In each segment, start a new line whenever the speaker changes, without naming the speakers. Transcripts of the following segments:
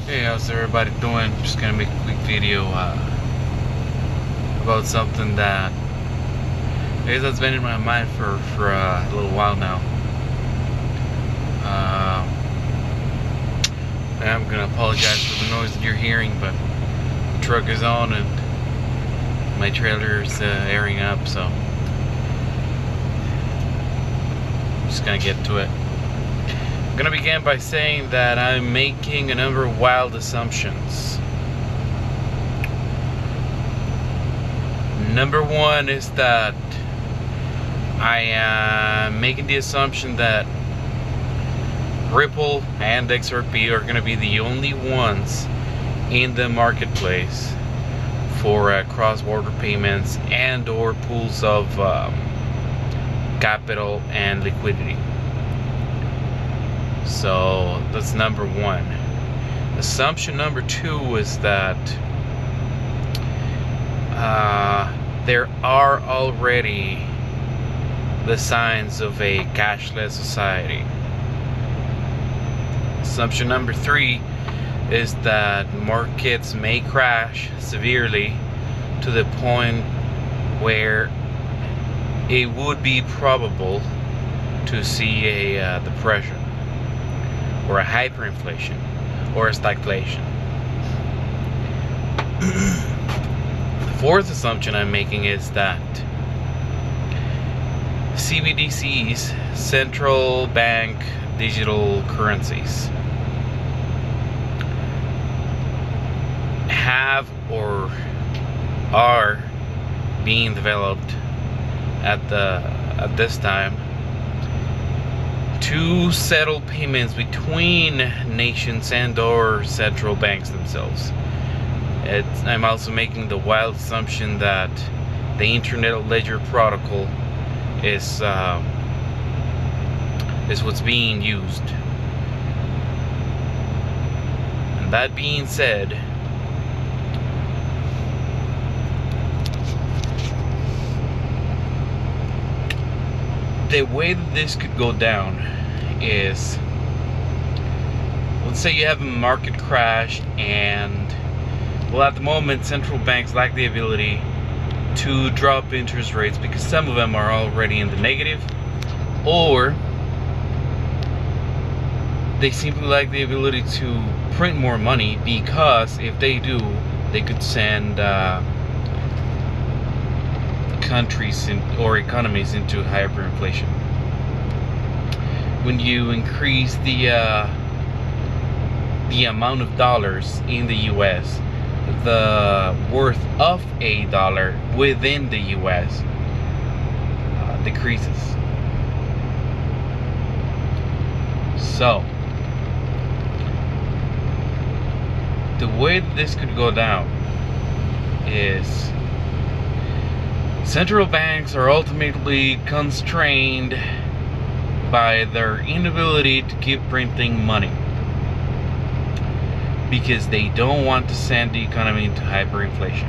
Hey, how's everybody doing? Just gonna make a quick video about something that I guess that's been in my mind for a little while now. I'm gonna apologize for the noise that you're hearing, but the truck is on and my trailer is airing up, so I'm just gonna get to it. I'm gonna begin by saying that I'm making a number of wild assumptions. Number one is that I am making the assumption that Ripple and XRP are going to be the only ones in the marketplace for cross-border payments and or pools of capital and liquidity. So that's number one. Assumption number two is that there are already the signs of a cashless society. Assumption number three is that markets may crash severely to the point where it would be probable to see a depression or a hyperinflation or a stagflation. The fourth assumption I'm making is that CBDCs, central bank digital currencies, have or are being developed at this time to settle payments between nations and or central banks themselves. I'm also making the wild assumption that the Internet Ledger Protocol is what's being used. And that being said, the way that this could go down is, let's say you have a market crash and, well, at the moment central banks lack the ability to drop interest rates because some of them are already in the negative, or they simply lack the ability to print more money, because if they do, they could send countries or economies into hyperinflation. When you increase the amount of dollars in the US, the worth of a dollar within the US decreases. So the way that this could go down is central banks are ultimately constrained by their inability to keep printing money because they don't want to send the economy into hyperinflation.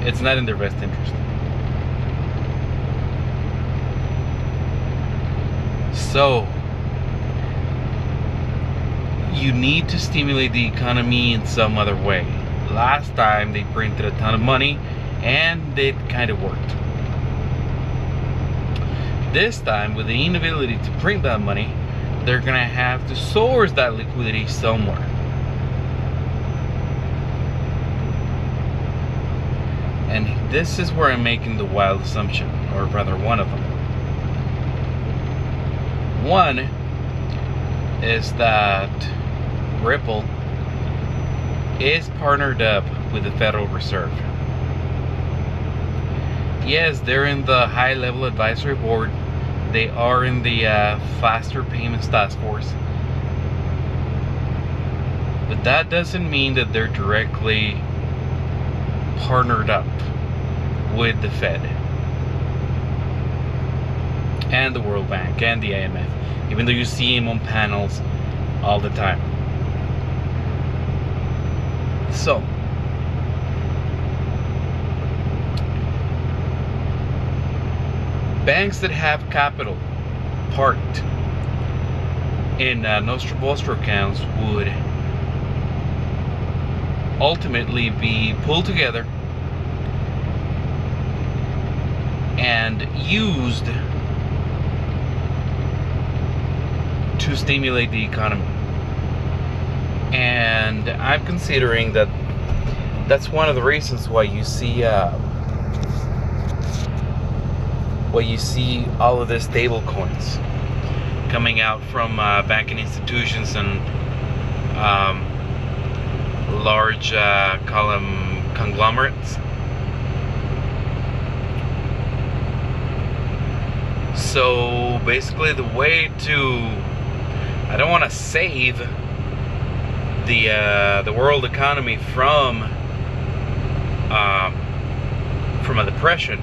It's not in their best interest. So you need to stimulate the economy in some other way. Last time they printed a ton of money and it kind of worked. This time, with the inability to print that money, they're gonna have to source that liquidity somewhere. And this is where I'm making the wild assumption, or rather one of them. One is that Ripple is partnered up with the Federal Reserve. Yes, they're in the high-level advisory board. They are in the faster payments task force. But that doesn't mean that they're directly partnered up with the Fed and the World Bank and the IMF, even though you see them on panels all the time. So banks that have capital parked in Nostro accounts would ultimately be pulled together and used to stimulate the economy. And I'm considering that that's one of the reasons why you see all of the stable coins coming out from banking institutions and large conglomerates. So basically, the way to, I don't want to save the world economy from a depression,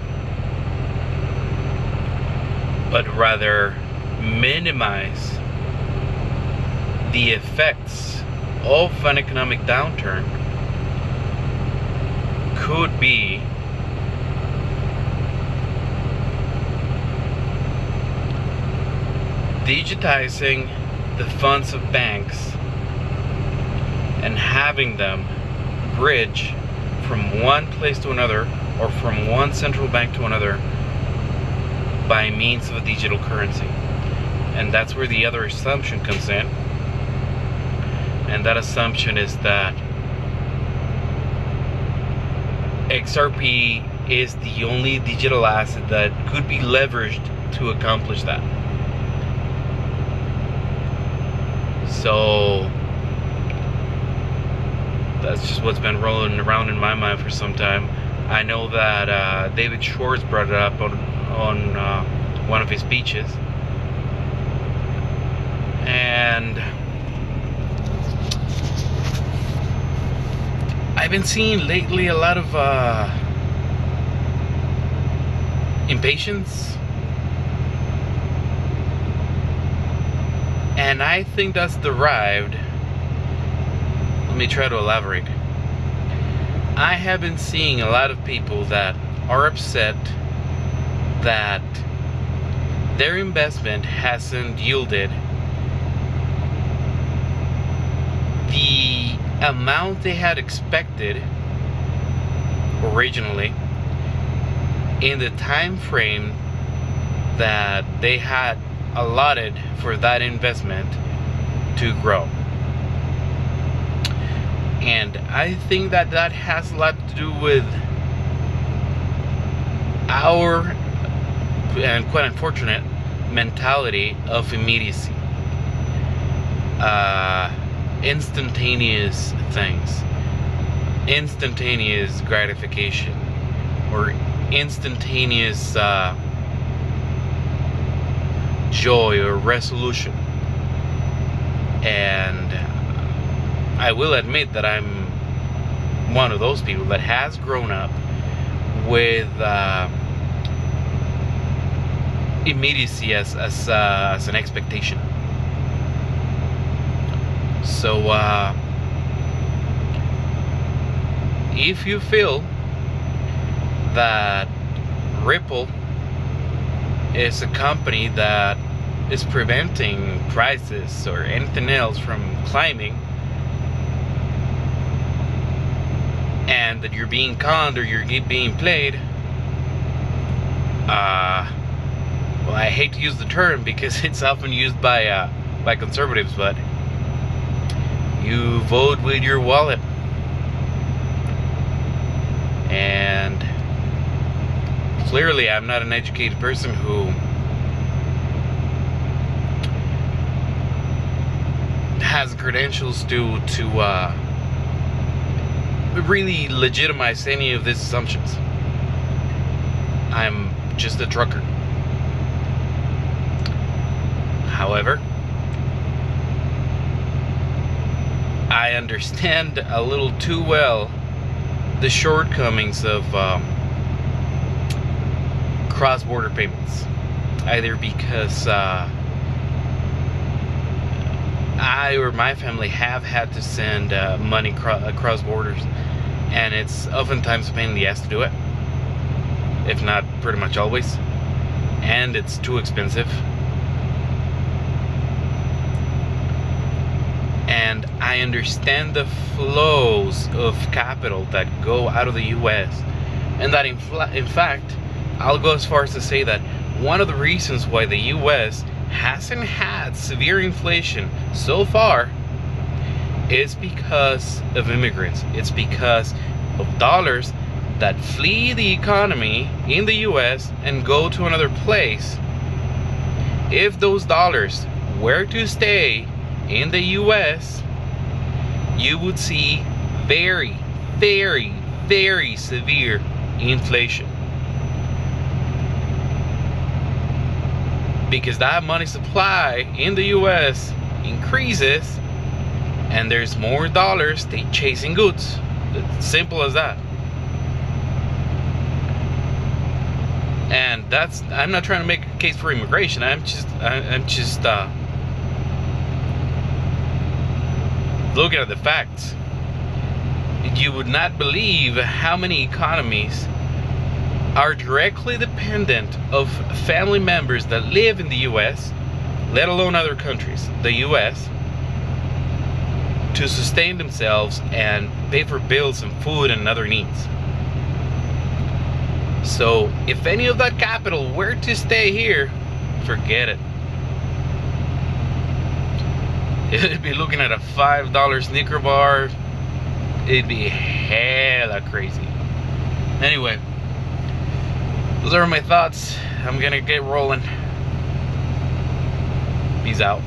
but rather minimize the effects of an economic downturn, could be digitizing the funds of banks and having them bridge from one place to another, or from one central bank to another, by means of a digital currency. And that's where the other assumption comes in. And that assumption is that XRP is the only digital asset that could be leveraged to accomplish that. So that's just what's been rolling around in my mind for some time. I know that David Schwartz brought it up on one of his speeches, and I've been seeing lately a lot of impatience, and I think that's derived. Let me try to elaborate. I have been seeing a lot of people that are upset that their investment hasn't yielded the amount they had expected originally in the time frame that they had allotted for that investment to grow. And I think that that has a lot to do with our, and quite unfortunate, mentality of immediacy. Instantaneous things, instantaneous gratification, or instantaneous joy or resolution. And I will admit that I'm one of those people that has grown up with immediacy as an expectation. So if you feel that Ripple is a company that is preventing prices or anything else from climbing, and that you're being conned or you're being played, well, I hate to use the term because it's often used by conservatives, but you vote with your wallet. And clearly I'm not an educated person who has credentials to really legitimize any of these assumptions. I'm just a trucker. However, I understand a little too well the shortcomings of cross-border payments, either because I or my family have had to send money across borders, and it's oftentimes a pain in the ass to do it, if not pretty much always, and it's too expensive. and I understand the flows of capital that go out of the US, and that in fact, I'll go as far as to say that one of the reasons why the US hasn't had severe inflation so far is because of immigrants. It's because of dollars that flee the economy in the US and go to another place. If those dollars were to stay in the US, you would see very, very, very severe inflation. Because that money supply in the US increases, and there's more dollars they chasing goods. It's simple as that. And that's, I'm not trying to make a case for immigration. I'm just looking at the facts. You would not believe how many economies are directly dependent of family members that live in the US, let alone other countries, the US, to sustain themselves and pay for bills and food and other needs. So if any of that capital were to stay here, forget it. It'd be looking at a $5 Snicker bar. It'd be hella crazy. Anyway, those are my thoughts. I'm gonna get rolling. Peace out.